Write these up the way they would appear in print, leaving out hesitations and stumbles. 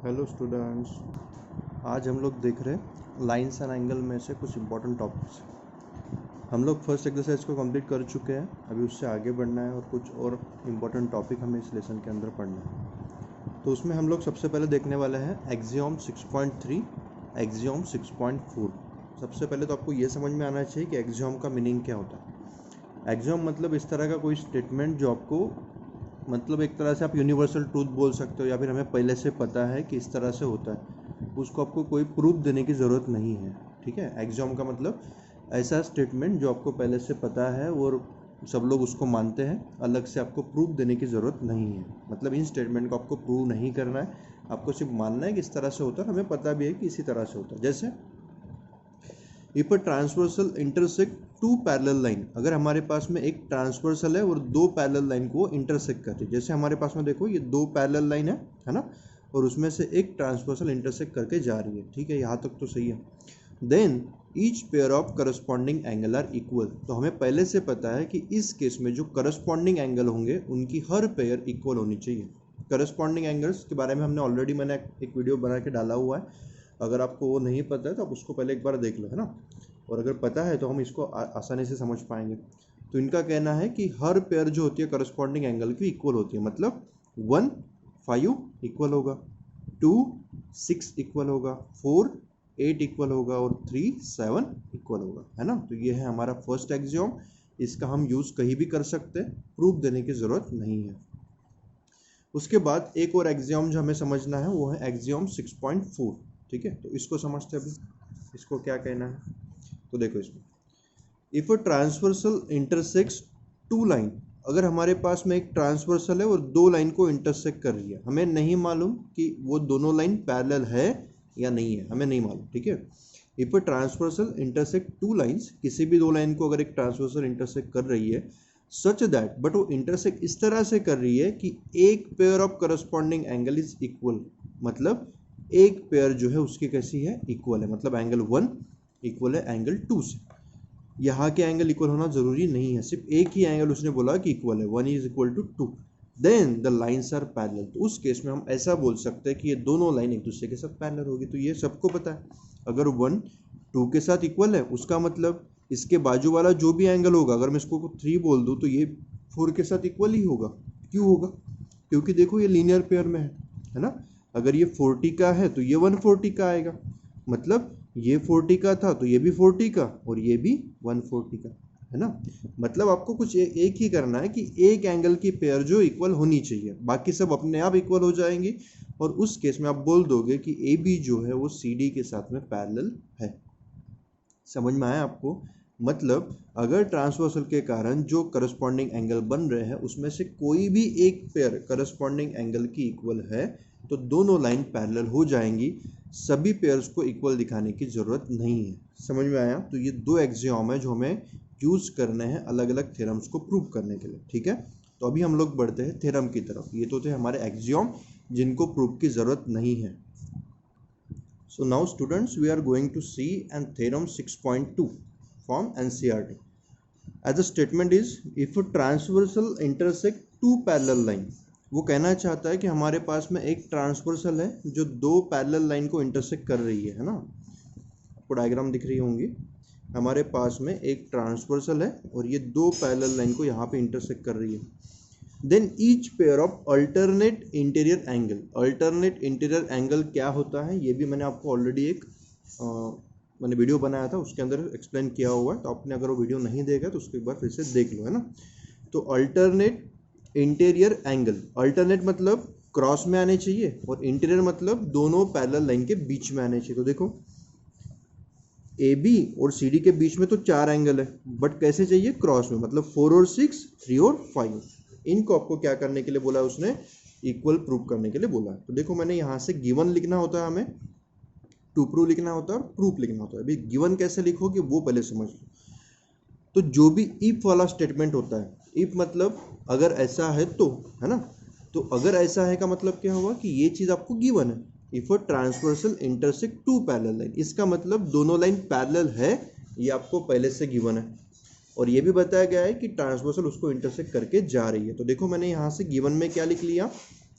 Hello students, आज हम लोग देख रहे हैं लाइन्स एंड एंगल में से कुछ इंपॉर्टेंट टॉपिक्स। हम लोग फर्स्ट एक्सरसाइज को कंप्लीट कर चुके हैं, अभी उससे आगे बढ़ना है और कुछ और इम्पॉर्टेंट टॉपिक हमें इस लेसन के अंदर पढ़ना है। तो उसमें हम लोग सबसे पहले देखने वाले हैं एक्सियोम 6.3, एक्सियोम 6.4। सबसे पहले तो आपको ये समझ में आना चाहिए कि एक्सियोम का मीनिंग क्या होता है। एक्सियोम मतलब इस तरह का कोई स्टेटमेंट जो आपको मतलब एक तरह से आप यूनिवर्सल ट्रूथ बोल सकते हो, या फिर हमें पहले से पता है कि इस तरह से होता है, उसको आपको कोई प्रूफ देने की ज़रूरत नहीं है। ठीक है, एक्सियोम का मतलब ऐसा स्टेटमेंट जो आपको पहले से पता है और सब लोग उसको मानते हैं, अलग से आपको प्रूफ देने की ज़रूरत नहीं है। मतलब इन स्टेटमेंट को आपको प्रूव नहीं करना है, आपको सिर्फ मानना है कि इस तरह से होता है, हमें पता भी है कि इसी तरह से होता है। जैसे if a transversal intersect two parallel line, अगर हमारे पास में एक ट्रांसवर्सल है और दो पैरेलल लाइन को इंटरसेक्ट करती है। जैसे हमारे पास में देखो ये दो पैरेलल लाइन है ना, और उसमें से एक ट्रांसवर्सल इंटरसेक्ट करके जा रही है। ठीक है, यहाँ तक तो सही है। Then each pair of corresponding angle are equal, तो हमें पहले से पता है कि इस केस में जो करस्पॉन्डिंग एंगल होंगे उनकी हर पेयर इक्वल होनी चाहिए। करस्पॉन्डिंग एंगल्स के बारे में मैंने एक वीडियो बना के डाला हुआ है, अगर आपको वो नहीं पता है तो आप उसको पहले एक बार देख लो, है ना। और अगर पता है तो हम इसको आसानी से समझ पाएंगे। तो इनका कहना है कि हर पेयर जो होती है करस्पॉन्डिंग एंगल की इक्वल होती है। मतलब 1 5 इक्वल होगा, 2 6 इक्वल होगा, 4 8 इक्वल होगा और 3 7 इक्वल होगा, है ना। तो ये है हमारा फर्स्ट एक्सियोम। इसका हम यूज़ कहीं भी कर सकते हैं, प्रूफ देने की ज़रूरत नहीं है। उसके बाद एक और एक्सियोम जो हमें समझना है वो है एक्सियोम 6.4। ठीक है, तो इसको समझते हैं अभी, इसको क्या कहना है। तो देखो इसमें if a transversal intersects two line, अगर हमारे पास में एक ट्रांसवर्सल है और दो लाइन को इंटरसेक्ट कर रही है, हमें नहीं मालूम कि वो दोनों लाइन पैरेलल है या नहीं है, हमें नहीं मालूम। ठीक है, if a transversal intersect two lines, किसी भी दो लाइन को अगर एक ट्रांसवर्सल इंटरसेक्ट कर रही है, सच दैट, बट वो इंटरसेक्ट इस तरह से कर रही है कि एक pair of corresponding angle is equal, मतलब एक पेयर जो है उसकी कैसी है, इक्वल है। मतलब एंगल 1 इक्वल है एंगल 2 से। यहाँ के एंगल इक्वल होना जरूरी नहीं है, सिर्फ एक ही एंगल उसने बोला कि इक्वल है, 1 is equal to 2, then the lines are parallel. तो उस केस में हम ऐसा बोल सकते हैं कि ये दोनों लाइन एक दूसरे के साथ पैरेलल होगी। तो ये सबको पता है, अगर 1 2 के साथ इक्वल है उसका मतलब इसके बाजू वाला जो भी एंगल होगा, अगर मैं इसको 3 बोल दूँ तो ये 4 के साथ इक्वल ही होगा। क्यों होगा? क्योंकि देखो ये लीनियर पेयर में है ना। अगर ये 40 का है तो ये 140 का आएगा, मतलब ये 40 का था तो ये भी 40 का और ये भी 140 का, है ना। मतलब आपको कुछ एक ही करना है कि एक एंगल की पेयर जो इक्वल होनी चाहिए, बाकी सब अपने आप इक्वल हो जाएंगी। और उस केस में आप बोल दोगे कि ए बी जो है वो सी डी के साथ में पैरेलल है। समझ में आया आपको? मतलब अगर ट्रांसवर्सल के कारण जो करस्पॉन्डिंग एंगल बन रहे हैं उसमें से कोई भी एक पेयर करस्पॉन्डिंग एंगल की इक्वल है तो दोनों लाइन पैरेलल हो जाएंगी, सभी पेयर्स को इक्वल दिखाने की ज़रूरत नहीं है। समझ में आया? तो ये दो एक्सियोम है जो हमें यूज़ करने हैं अलग अलग थ्योरम्स को प्रूव करने के लिए। ठीक है, तो अभी हम लोग बढ़ते हैं थ्योरम की तरफ। ये तो थे हमारे एक्सियोम जिनको प्रूव की ज़रूरत नहीं है। So now students we are going to see and theorem 6.2 from NCERT. As the statement is if a transversal intersect two parallel line, वो कहना चाहता है कि हमारे पास में एक ट्रांसवर्सल है जो दो पैरेलल लाइन को इंटरसेक्ट कर रही है ना। आपको डायग्राम दिख रही होंगी, हमारे पास में एक ट्रांसवर्सल है और ये दो पैरेलल लाइन को यहाँ पे इंटरसेक्ट कर रही है। Then each pair of alternate interior angle, alternate interior angle क्या होता है ये भी मैंने आपको ऑलरेडी मैंने वीडियो बनाया था, उसके अंदर एक्सप्लेन किया हुआ है। तो आपने अगर वो वीडियो नहीं देखा तो उसको एक बार फिर से देख लो, है ना। तो अल्टरनेट इंटीरियर एंगल, अल्टरनेट मतलब क्रॉस में आने चाहिए और इंटीरियर मतलब दोनों पैरेलल लाइन के बीच में आने चाहिए। तो देखो ए बी और सी डी के बीच में तो 4 एंगल है, बट कैसे चाहिए? क्रॉस में, मतलब 4 और 6, 3 और 5। इनको आपको क्या करने के लिए बोला है उसने? इक्वल प्रूव करने के लिए बोला है। तो देखो मैंने यहाँ से गिवन लिखना होता है, हमें टू प्रूव लिखना होता है और प्रूफ लिखना होता है। अभी गिवन कैसे लिखोगे वो पहले समझ लो। तो जो भी इफ वाला स्टेटमेंट होता है, इफ मतलब अगर ऐसा है तो, है ना। तो अगर ऐसा है का मतलब क्या हुआ कि ये चीज़ आपको गिवन है। If a transversal intersect two parallel line, इसका मतलब दोनों लाइन पैरेलल है, ये आपको पहले से गिवन है। और ये भी बताया गया है कि ट्रांसवर्सल उसको इंटरसेक्ट करके जा रही है। तो देखो मैंने यहाँ से गिवन में क्या लिख लिया,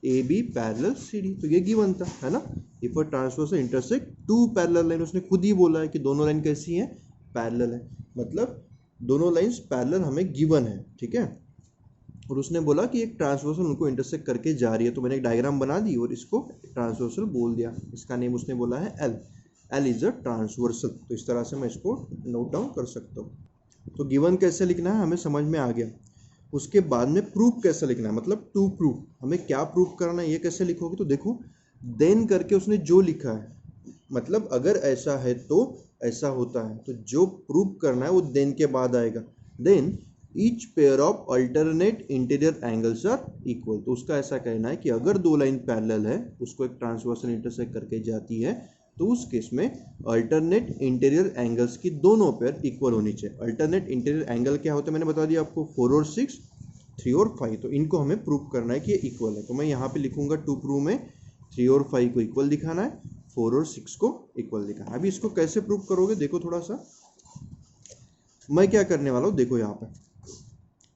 A B parallel C D, तो ये गिवन था, है ना। If a transversal intersect two parallel line, उसने खुद ही बोला है कि दोनों लाइन कैसी है, पैरेलल है, मतलब दोनों लाइंस पैरेलल हमें गिवन है, ठीक है। और उसने बोला कि एक ट्रांसवर्सल उनको इंटरसेक्ट करके जा रही है, तो मैंने एक डायग्राम बना दी और इसको ट्रांसवर्सल बोल दिया, इसका नेम उसने बोला है L, L is a transversal. तो इस तरह से मैं इसको नोट डाउन कर सकता हूँ। तो गिवन कैसे लिखना है हमें समझ में आ गया। उसके बाद में प्रूफ कैसे लिखना है, मतलब टू प्रूफ, हमें क्या प्रूफ करना है ये कैसे लिखोगे, तो देखो देन करके उसने जो लिखा है, मतलब अगर ऐसा है तो ऐसा होता है, तो जो प्रूफ करना है वो देन के बाद आएगा। Then each pair of alternate interior angles are equal, तो उसका ऐसा कहना है कि अगर दो लाइन पैरेलल है, उसको एक ट्रांसवर्सल इंटरसेक्ट करके जाती है, तो उस केस में अल्टरनेट इंटीरियर एंगल्स की दोनों पेयर इक्वल होनी चाहिए। अल्टरनेट इंटीरियर एंगल क्या होता है मैंने बता दिया आपको, 4 और 6, 3 और 5, तो इनको हमें प्रूव करना है कि ये इक्वल है। तो मैं यहाँ पे लिखूंगा टू प्रूव में 3 और 5 को इक्वल दिखाना है, 4 और 6 को इक्वल दिखाना है। अभी इसको कैसे प्रूव करोगे देखो, थोड़ा सा मैं क्या करने वाला हूँ, देखो यहाँ पे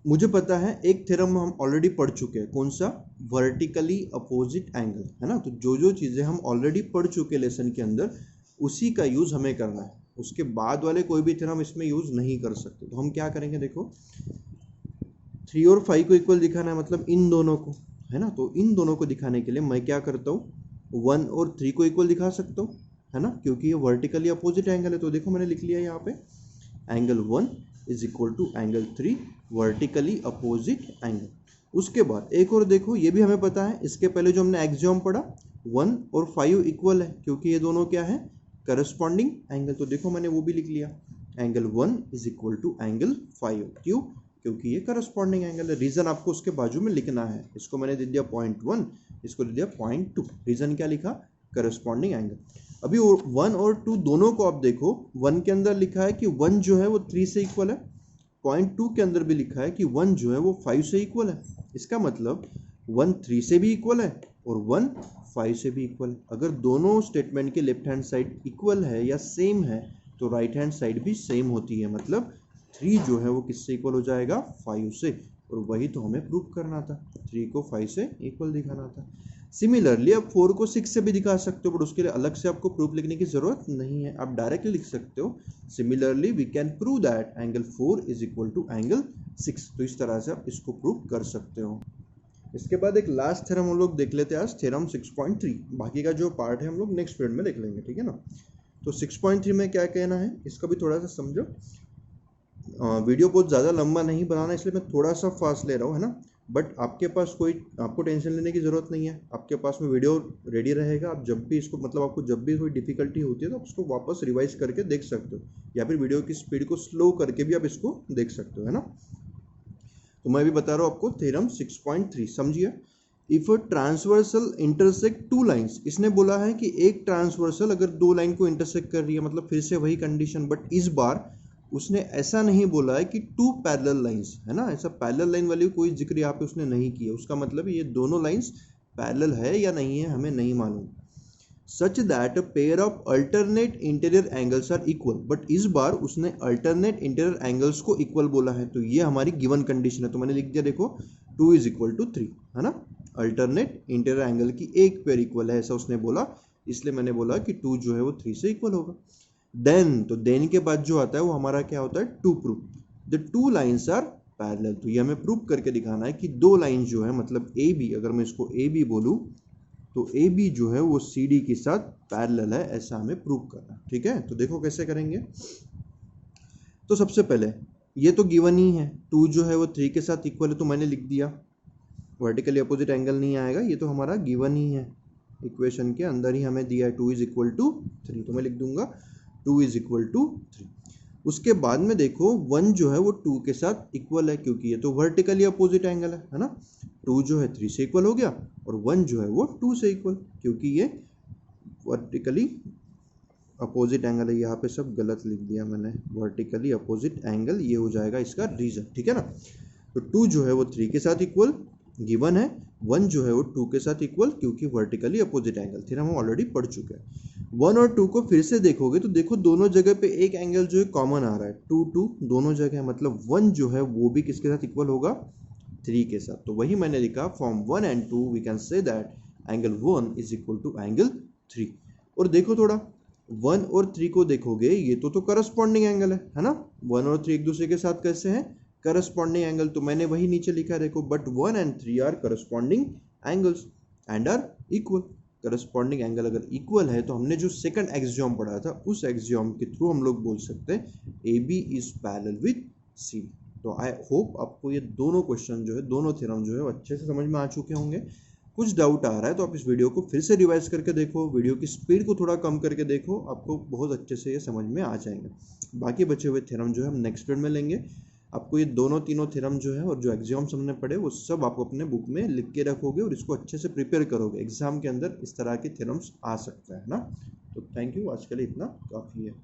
मुझे पता है एक थ्योरम हम ऑलरेडी पढ़ चुके हैं, कौन सा, वर्टिकली अपोजिट एंगल, है ना। तो जो जो चीज़ें हम ऑलरेडी पढ़ चुके लेसन के अंदर, उसी का यूज़ हमें करना है, उसके बाद वाले कोई भी थ्योरम इसमें यूज़ नहीं कर सकते। तो हम क्या करेंगे, देखो 3 और 5 को इक्वल दिखाना है, मतलब इन दोनों को, है ना। तो इन दोनों को दिखाने के लिए मैं क्या करता हूँ, 1 और 3 को इक्वल दिखा सकता हूँ, है ना, क्योंकि ये वर्टिकली अपोजिट एंगल है। तो देखो मैंने लिख लिया यहाँ पे angle 1 is equal to angle 3 vertically opposite angle. उसके बाद एक और देखो, ये भी हमें पता है, इसके पहले जो हमने एक्सियोम पढ़ा 1 और 5 इक्वल है, क्योंकि ये दोनों क्या है, करस्पॉन्डिंग एंगल। तो देखो मैंने वो भी लिख लिया, angle 1 is equal to angle 5, क्यों, क्योंकि ये करस्पॉन्डिंग एंगल है। रीजन आपको उसके बाजू में लिखना है, इसको मैंने दे दिया 0.1, इसको दे दिया 0.2, रीजन क्या लिखा, करस्पॉन्डिंग एंगल। अभी 1 और 2 दोनों को आप देखो, 1 के अंदर लिखा है कि 1 जो है वो 3 से इक्वल है, 0.2 के अंदर भी लिखा है कि 1 जो है वो 5 से इक्वल है। इसका मतलब 1 3 से भी इक्वल है और 1 5 से भी इक्वल है। अगर दोनों स्टेटमेंट के लेफ्ट हैंड साइड इक्वल है या सेम है, तो राइट हैंड साइड भी सेम होती है, मतलब 3 जो है वो किससे इक्वल हो जाएगा, 5 से। और वही तो हमें प्रूव करना था, 3 को 5 से इक्वल दिखाना था। सिमिलरली आप 4 को 6 से भी दिखा सकते हो, बट उसके लिए अलग से आपको प्रूफ लिखने की जरूरत नहीं है, आप डायरेक्टली लिख सकते हो, similarly we can prove that angle 4 is equal to angle 6। तो इस तरह से आप इसको प्रूव कर सकते हो। इसके बाद एक लास्ट थ्योरम हम लोग देख लेते हैं आज, थ्योरम 6.3। बाकी का जो पार्ट है हम लोग नेक्स्ट पीरियड में देख लेंगे, ठीक है ना। तो 6.3 में क्या कहना है, इसका भी थोड़ा सा समझो। वीडियो बहुत ज़्यादा लंबा नहीं बनाना, इसलिए मैं थोड़ा सा फास्ट ले रहा हूँ, है ना। बट आपके पास कोई, आपको टेंशन लेने की ज़रूरत नहीं है, आपके पास में वीडियो रेडी रहेगा। आप जब भी इसको, मतलब आपको जब भी कोई डिफिकल्टी होती है तो आप उसको वापस रिवाइज करके देख सकते हो, या फिर वीडियो की स्पीड को स्लो करके भी आप इसको देख सकते हो, है ना। तो मैं भी बता रहा हूँ आपको थ्योरम 6.3, समझिए। If a transversal intersect two lines, इसने बोला है कि एक ट्रांसवर्सल अगर दो लाइन को इंटरसेक्ट कर रही है, मतलब फिर से वही कंडीशन, बट इस बार उसने ऐसा नहीं बोला है कि टू पैरेलल लाइंस, है ना। ऐसा पैरेलल लाइन वाली कोई जिक्र यहाँ पे उसने नहीं किया। उसका मतलब ये दोनों लाइंस पैरेलल है या नहीं है हमें नहीं मालूम। Such that a pair of alternate interior angles are equal, but इस बार उसने अल्टरनेट इंटीरियर एंगल्स को इक्वल बोला है, तो ये हमारी गिवन कंडीशन है। तो मैंने लिख दिया, देखो 2 इज इक्वल टू 3, है ना। अल्टरनेट इंटीरियर एंगल की एक पेयर इक्वल है, ऐसा उसने बोला, इसलिए मैंने बोला कि 2 जो है वो 3 से इक्वल होगा। देन, तो देन के बाद जो आता है वो हमारा क्या होता है, to proof the two lines are parallel. तो ये हमें प्रूफ करके दिखाना है कि दो लाइन जो है, मतलब ए बी, अगर मैं इसको ए बी बोलूँ तो ए बी जो है वो सी डी के साथ पैरेलल है, ऐसा हमें प्रूफ करना है, ठीक है। तो देखो कैसे करेंगे। तो सबसे पहले ये तो गिवन ही है, 2 जो है वो 3 के साथ इक्वल है, तो मैंने लिख दिया, वर्टिकली अपोजिट एंगल नहीं आएगा, ये तो हमारा गिवन ही है, इक्वेशन के अंदर ही हमें दिया है 2 इज इक्वल टू 3, तो मैं लिख दूंगा 2 इज इक्वल टू 3। उसके बाद में देखो 1 जो है वो 2 के साथ इक्वल है, क्योंकि ये तो वर्टिकली अपोजिट एंगल है ना। 2 जो है 3 से इक्वल हो गया और 1 जो है वो 2 से इक्वल, क्योंकि ये वर्टिकली अपोजिट एंगल है। यहाँ पे सब गलत लिख दिया मैंने, वर्टिकली अपोजिट एंगल, ये हो जाएगा इसका रीजन, ठीक है ना। तो 2 जो है वो 3 के साथ इक्वल गिवन है, 1 जो है वो 2 के साथ इक्वल, क्योंकि वर्टिकली अपोजिट एंगल थ्योरम हम ऑलरेडी पढ़ चुके हैं। 1 और 2 को फिर से देखोगे तो देखो दोनों जगह पे एक एंगल जो है कॉमन आ रहा है, 2 2 दोनों जगह, मतलब 1 जो है वो भी किसके साथ इक्वल होगा, 3 के साथ। तो वही मैंने लिखा from 1 and 2 we can say that angle 1 is equal to angle 3। और देखो थोड़ा 1 और 3 को देखोगे, ये तो करस्पॉन्डिंग एंगल है ना। 1 और 3 एक दूसरे के साथ कैसे हैं, करस्पॉन्डिंग एंगल। तो मैंने वही नीचे लिखा, देखो but 1 and 3 are corresponding angles and are equal. Corresponding angle अगर इक्वल है तो हमने जो सेकंड एक्सियोम पढ़ा था उस एक्सियोम के थ्रू हम लोग बोल सकते हैं A B is parallel with C. तो आई होप आपको ये दोनों क्वेश्चन जो है, दोनों थ्योरम जो है वो अच्छे से समझ में आ चुके होंगे। कुछ डाउट आ रहा है तो आप इस वीडियो को फिर से रिवाइज करके देखो, वीडियो की स्पीड को थोड़ा कम करके देखो, आपको बहुत अच्छे से ये समझ में आ जाएंगे। बाकी बचे हुए थ्योरम जो है हम नेक्स्ट वीडियो में लेंगे। आपको ये दोनों तीनों थ्योरम जो है और जो एग्जाम्स हमने पढ़े वो सब आपको अपने बुक में लिख के रखोगे और इसको अच्छे से प्रिपेयर करोगे। एग्जाम के अंदर इस तरह के थ्योरम्स आ सकते हैं ना। तो थैंक यू, आज के लिए इतना काफ़ी है।